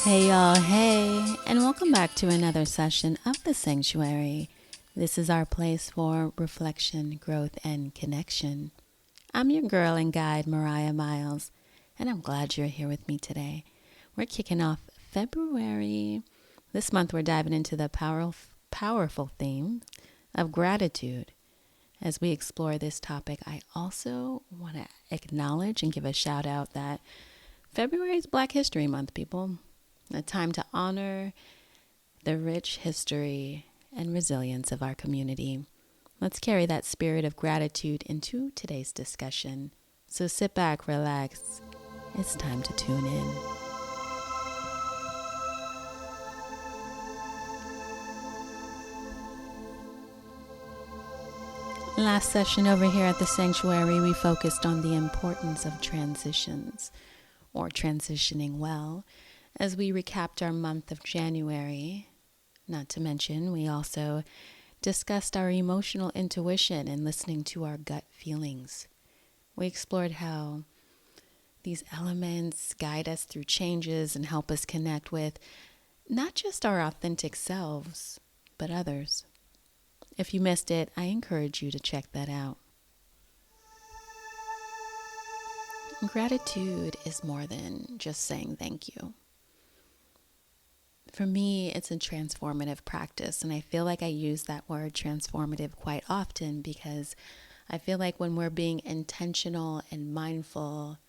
Hey y'all, hey, and welcome back to another session of The Sanctuary. This is our place for reflection, growth, and connection. I'm your girl and guide, Mariah Miles, and I'm glad you're here with me today. We're kicking off February. This month we're diving into the powerful theme of gratitude. As we explore this topic, I also want to acknowledge and give a shout out that February is Black History Month, people. A time to honor the rich history and resilience of our community. Let's carry that spirit of gratitude into today's discussion. So sit back, relax. It's time to tune in. Last session over here at the Sanctuary, we focused on the importance of transitions, or transitioning well, as we recapped our month of January. Not to mention, we also discussed our emotional intuition and listening to our gut feelings. We explored how these elements guide us through changes and help us connect with not just our authentic selves, but others. If you missed it, I encourage you to check that out. Gratitude is more than just saying thank you. For me, it's a transformative practice, and I feel like I use that word transformative quite often because I feel like when we're being intentional and mindful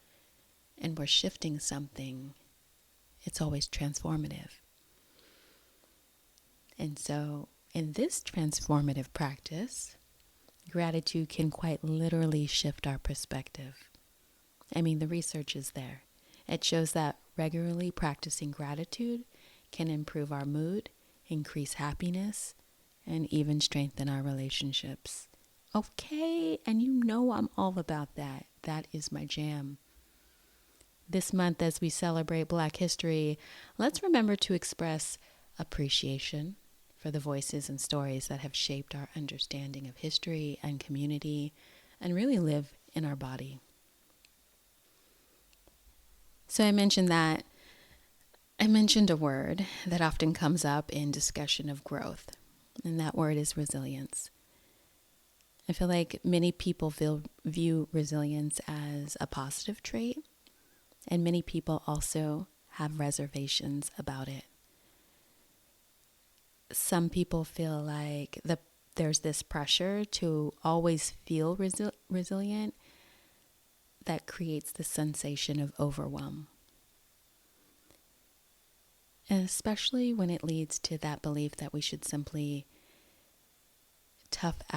and we're shifting something, it's always transformative. And so in this transformative practice, gratitude can quite literally shift our perspective. I mean, the research is there. It shows that regularly practicing gratitude can improve our mood, increase happiness, and even strengthen our relationships. Okay, and you know I'm all about that. That is my jam. This month, as we celebrate Black History, let's remember to express appreciation for the voices and stories that have shaped our understanding of history and community and really live in our body. So I mentioned a word that often comes up in discussion of growth, and that word is resilience. I feel like many people view resilience as a positive trait, and many people also have reservations about it. Some people feel like there's this pressure to always feel resilient that creates the sensation of overwhelm. And especially when it leads to that belief that we should simply tough it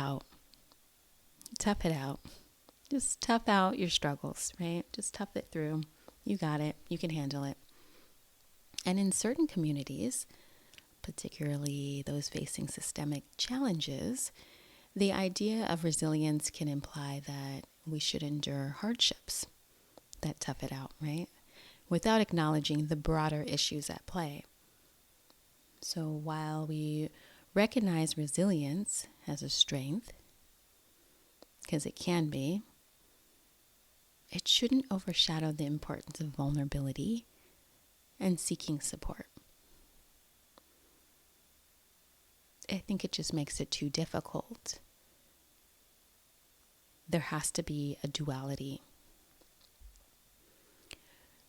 out. Just tough out your struggles, right? Just tough it through. You got it. You can handle it. And in certain communities, particularly those facing systemic challenges, the idea of resilience can imply that we should endure hardships that tough it out, right? Without acknowledging the broader issues at play. So while we recognize resilience as a strength, because it can be, it shouldn't overshadow the importance of vulnerability and seeking support. I think it just makes it too difficult. There has to be a duality.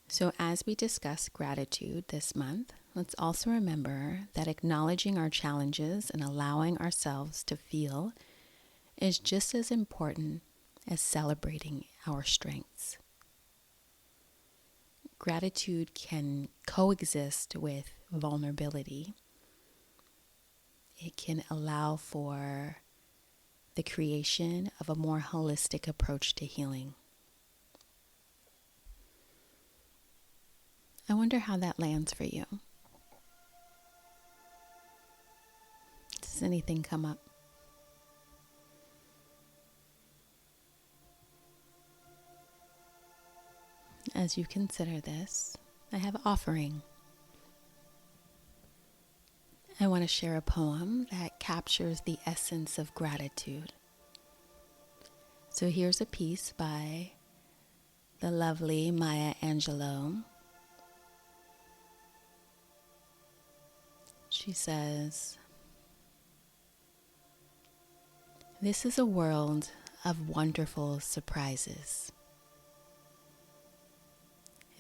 So as we discuss gratitude this month, let's also remember that acknowledging our challenges and allowing ourselves to feel is just as important as celebrating our strengths. Gratitude can coexist with vulnerability. It can allow for the creation of a more holistic approach to healing. I wonder how that lands for you. Does anything come up? As you consider this, I have an offering. I want to share a poem that captures the essence of gratitude. So here's a piece by the lovely Maya Angelou. She says, "This is a world of wonderful surprises.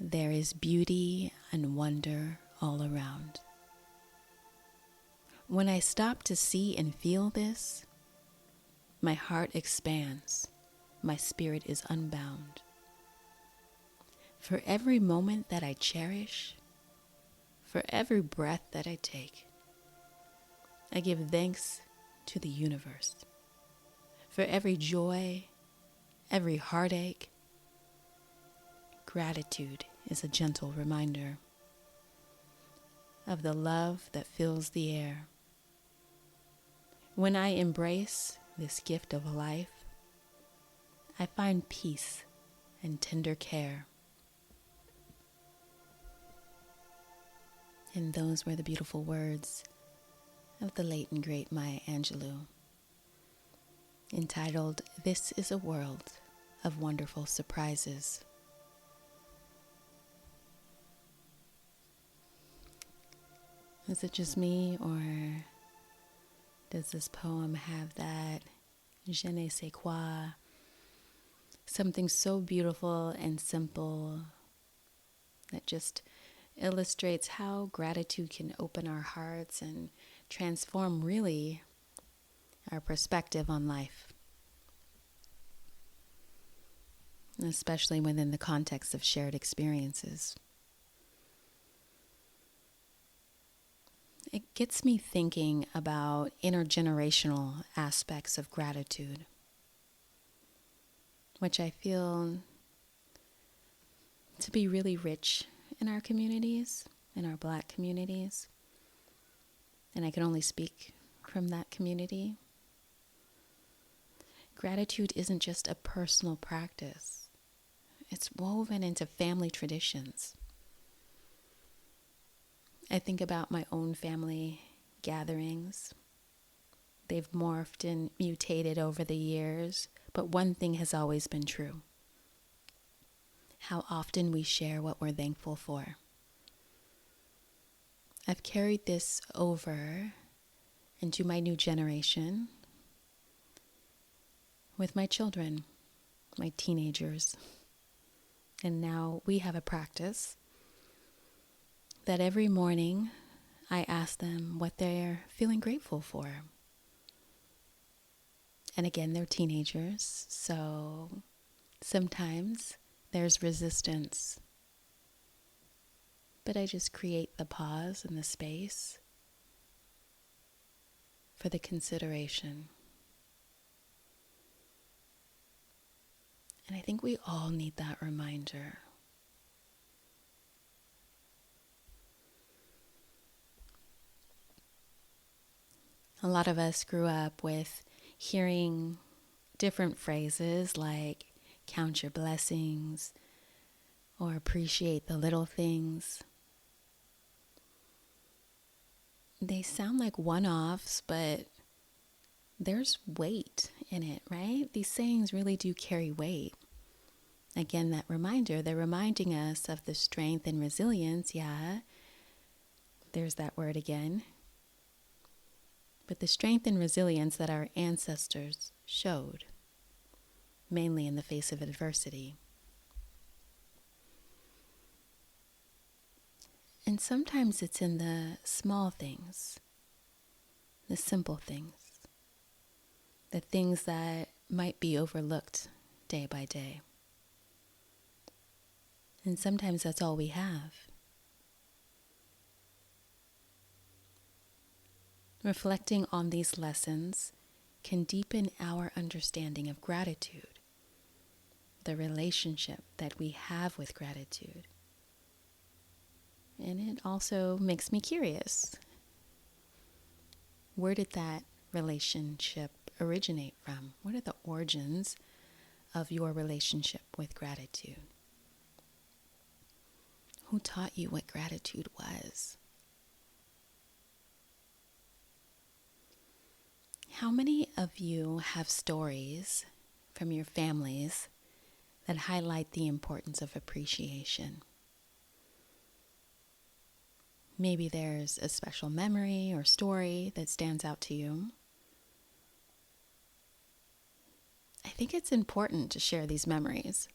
There is beauty and wonder all around. When I stop to see and feel this, my heart expands, my spirit is unbound. For every moment that I cherish, for every breath that I take, I give thanks to the universe. For every joy, every heartache, gratitude is a gentle reminder of the love that fills the air. When I embrace this gift of life, I find peace and tender care." And those were the beautiful words of the late and great Maya Angelou, entitled, "This is a World of Wonderful Surprises." Is it just me, or does this poem have that je ne sais quoi, something so beautiful and simple that just illustrates how gratitude can open our hearts and transform really our perspective on life, especially within the context of shared experiences. It gets me thinking about intergenerational aspects of gratitude, which I feel to be really rich in our communities, in our Black communities. And I can only speak from that community. Gratitude isn't just a personal practice. It's woven into family traditions. I think about my own family gatherings. They've morphed and mutated over the years, but one thing has always been true: how often we share what we're thankful for. I've carried this over into my new generation with my children, my teenagers. And now we have a practice that every morning I ask them what they're feeling grateful for. And again, they're teenagers, so sometimes there's resistance. But I just create the pause and the space for the consideration. And I think we all need that reminder. A lot of us grew up with hearing different phrases like count your blessings or appreciate the little things. They sound like one-offs, but there's weight in it, right? These sayings really do carry weight. Again, that reminder, they're reminding us of the strength and resilience, yeah, there's that word again, but the strength and resilience that our ancestors showed, mainly in the face of adversity. And sometimes it's in the small things, the simple things, the things that might be overlooked day by day. And sometimes that's all we have. Reflecting on these lessons can deepen our understanding of gratitude, the relationship that we have with gratitude. And it also makes me curious. Where did that relationship originate from? What are the origins of your relationship with gratitude? Who taught you what gratitude was? How many of you have stories from your families that highlight the importance of appreciation? Maybe there's a special memory or story that stands out to you. I think it's important to share these memories,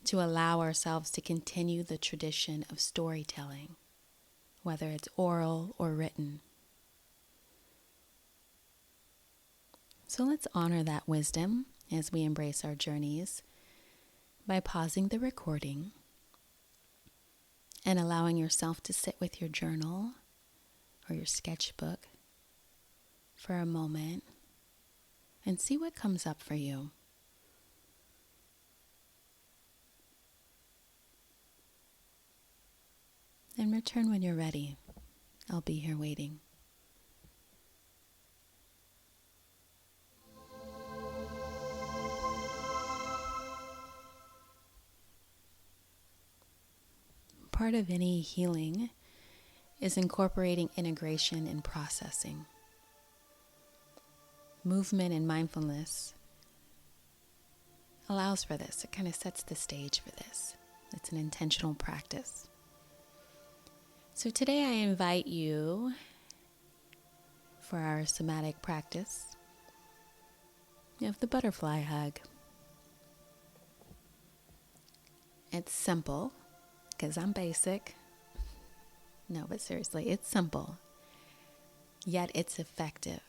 to allow ourselves to continue the tradition of storytelling, whether it's oral or written. So let's honor that wisdom as we embrace our journeys by pausing the recording and allowing yourself to sit with your journal or your sketchbook for a moment and see what comes up for you. And return when you're ready. I'll be here waiting. Part of any healing is incorporating integration and processing. Movement and mindfulness allows for this. It kind of sets the stage for this. It's an intentional practice. So today I invite you for our somatic practice of the butterfly hug. It's simple because I'm basic. No, but seriously, it's simple, yet it's effective.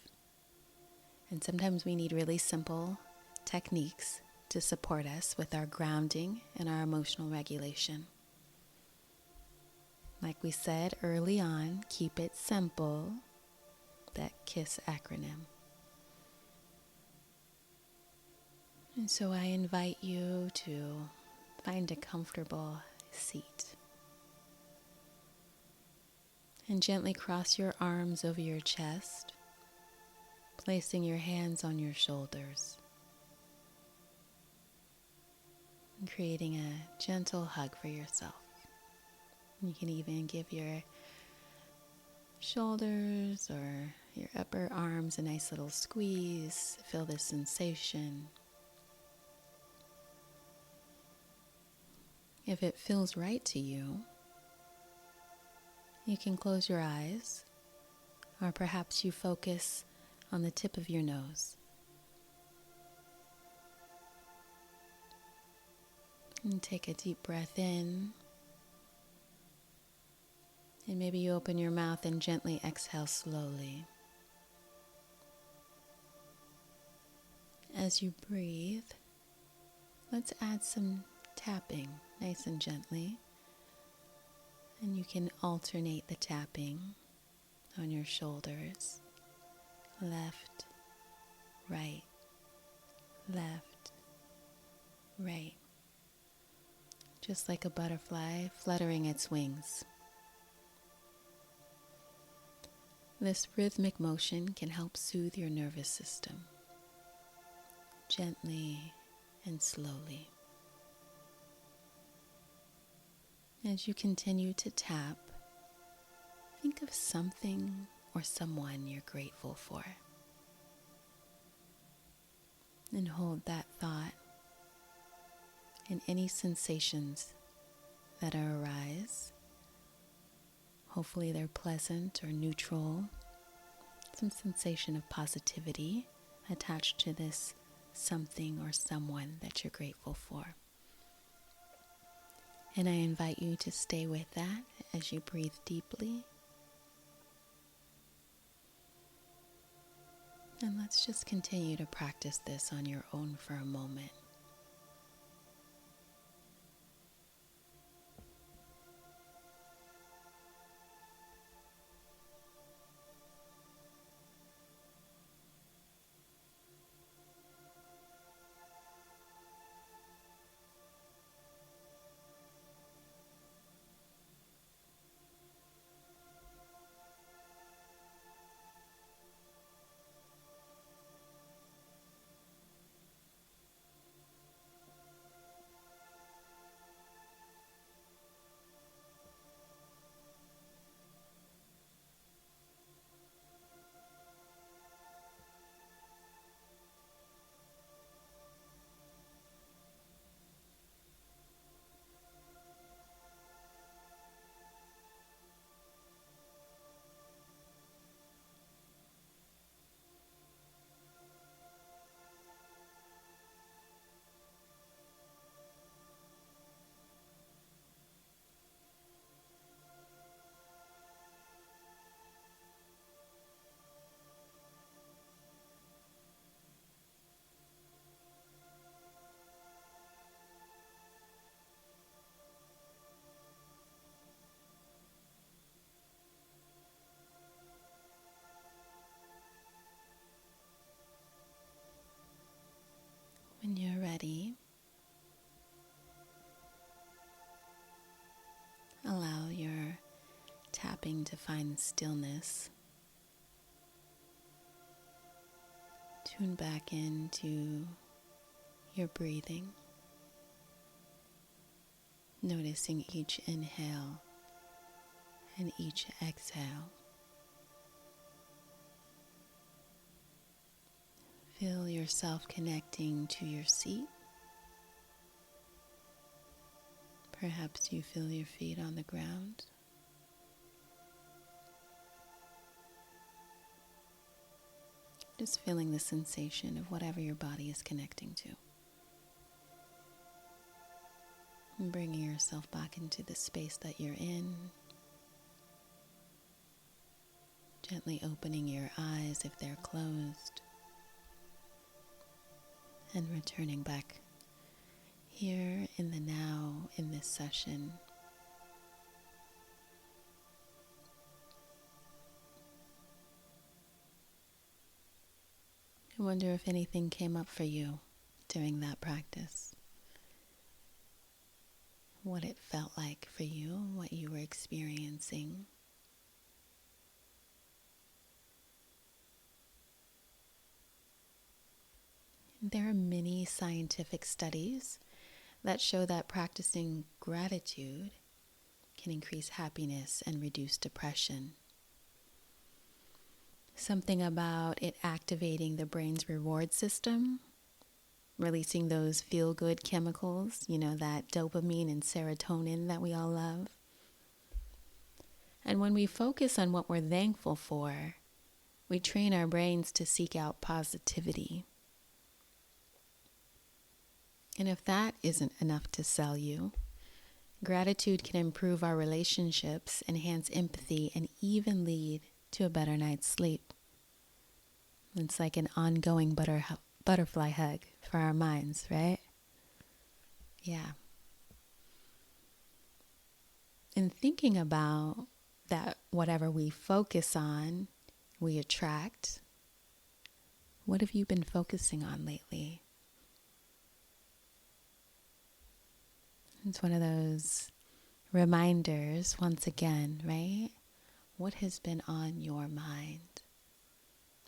And sometimes we need really simple techniques to support us with our grounding and our emotional regulation. Like we said early on, keep it simple, that KISS acronym. And so I invite you to find a comfortable seat and gently cross your arms over your chest, placing your hands on your shoulders and creating a gentle hug for yourself. You can even give your shoulders or your upper arms a nice little squeeze. Feel the sensation. If it feels right to you, you can close your eyes, or perhaps you focus on the tip of your nose. And take a deep breath in. And maybe you open your mouth and gently exhale slowly. As you breathe, let's add some tapping, nice and gently. And you can alternate the tapping on your shoulders. Left, right, left, right. Just like a butterfly fluttering its wings. This rhythmic motion can help soothe your nervous system, gently and slowly. As you continue to tap, think of something or someone you're grateful for. And hold that thought and any sensations that arise. Hopefully they're pleasant or neutral. Some sensation of positivity attached to this something or someone that you're grateful for. And I invite you to stay with that as you breathe deeply. And let's just continue to practice this on your own for a moment. stopping to find stillness, tune back into your breathing, noticing each inhale and each exhale. Feel yourself connecting to your seat. Perhaps you feel your feet on the ground. Just feeling the sensation of whatever your body is connecting to. And bringing yourself back into the space that you're in. Gently opening your eyes if they're closed. And returning back here in the now in this session. I wonder if anything came up for you during that practice. What it felt like for you, what you were experiencing. There are many scientific studies that show that practicing gratitude can increase happiness and reduce depression. Something about it activating the brain's reward system, releasing those feel-good chemicals, that dopamine and serotonin that we all love. And when we focus on what we're thankful for, we train our brains to seek out positivity. And if that isn't enough to sell you, gratitude can improve our relationships, enhance empathy, and even lead to a better night's sleep. It's like an ongoing butterfly hug for our minds, right? Yeah. And thinking about that whatever we focus on, we attract. What have you been focusing on lately? It's one of those reminders, once again, right? What has been on your mind?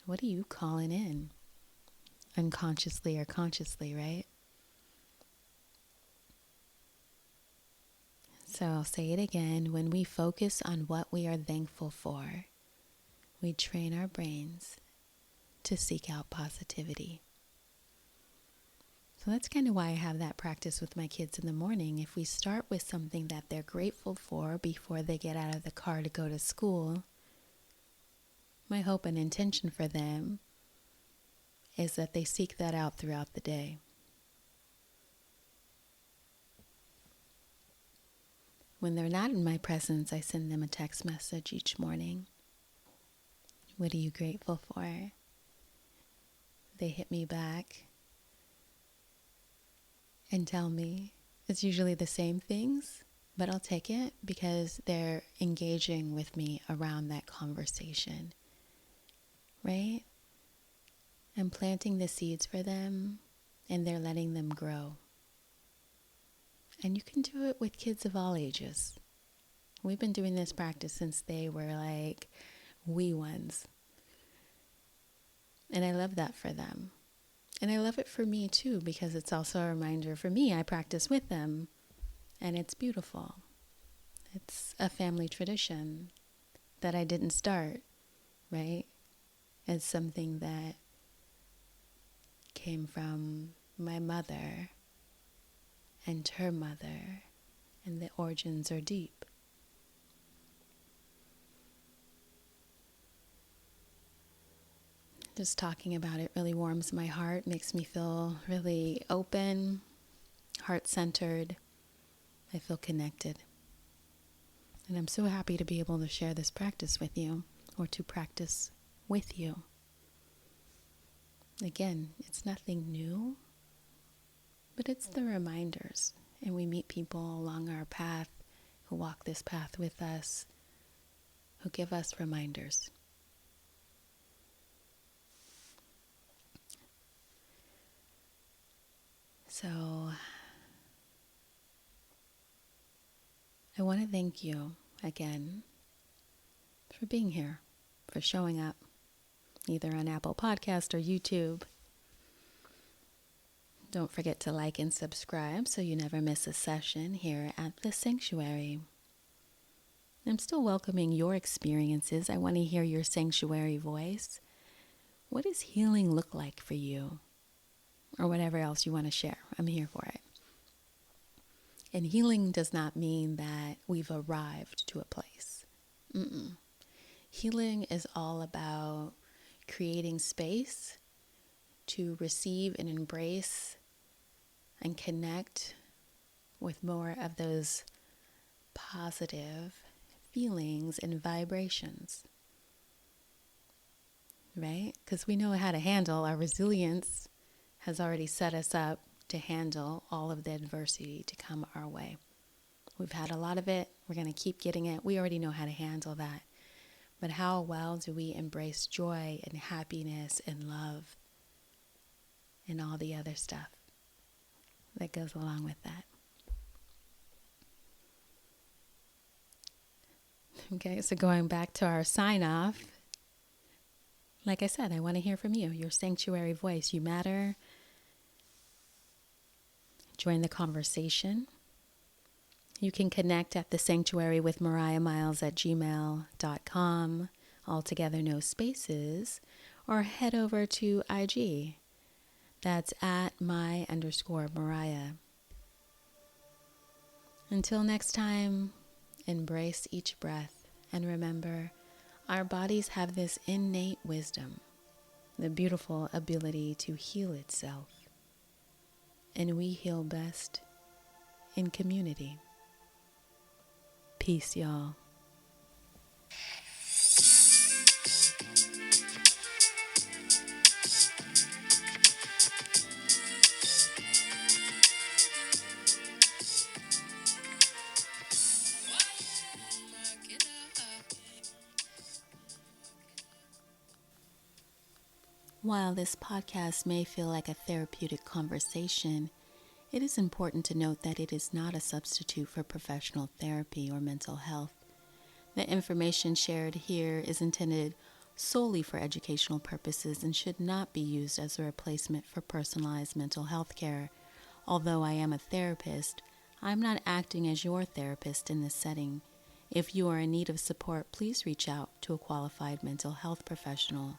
What are you calling in? Unconsciously or consciously, right? So I'll say it again. When we focus on what we are thankful for, we train our brains to seek out positivity. So that's kind of why I have that practice with my kids in the morning. If we start with something that they're grateful for before they get out of the car to go to school, my hope and intention for them is that they seek that out throughout the day. When they're not in my presence, I send them a text message each morning. What are you grateful for? They hit me back and tell me. It's usually the same things, but I'll take it because they're engaging with me around that conversation, right? I'm planting the seeds for them and they're letting them grow. And you can do it with kids of all ages. We've been doing this practice since they were like wee ones. And I love that for them. And I love it for me too, because it's also a reminder for me. I practice with them and it's beautiful. It's a family tradition that I didn't start, right? It's something that came from my mother and her mother, and the origins are deep. Just talking about it really warms my heart, makes me feel really open, heart-centered. I feel connected. And I'm so happy to be able to share this practice with you, or to practice with you. Again, it's nothing new, but it's the reminders. And we meet people along our path who walk this path with us, who give us reminders. So I want to thank you again for being here, for showing up, either on Apple Podcast or YouTube. Don't forget to like and subscribe so you never miss a session here at The Sanctuary. I'm still welcoming your experiences. I want to hear your sanctuary voice. What does healing look like for you? Or whatever else you want to share. I'm here for it. And healing does not mean that we've arrived to a place. Healing is all about creating space to receive and embrace and connect with more of those positive feelings and vibrations, right? Because we know how to handle our resilience has already set us up to handle all of the adversity to come our way. We've had a lot of it. We're going to keep getting it. We already know how to handle that. But how well do we embrace joy and happiness and love and all the other stuff that goes along with that? Okay, so going back to our sign off, like I said, I want to hear from you, your sanctuary voice. You matter. Join the conversation. You can connect at thesanctuarywithmoriahmyles at gmail.com, altogether no spaces, or head over to IG. That's at my_Mariah. Until next time, embrace each breath and remember, our bodies have this innate wisdom, the beautiful ability to heal itself. And we heal best in community. Peace, y'all. While this podcast may feel like a therapeutic conversation, it is important to note that it is not a substitute for professional therapy or mental health. The information shared here is intended solely for educational purposes and should not be used as a replacement for personalized mental health care. Although I am a therapist, I'm not acting as your therapist in this setting. If you are in need of support, please reach out to a qualified mental health professional.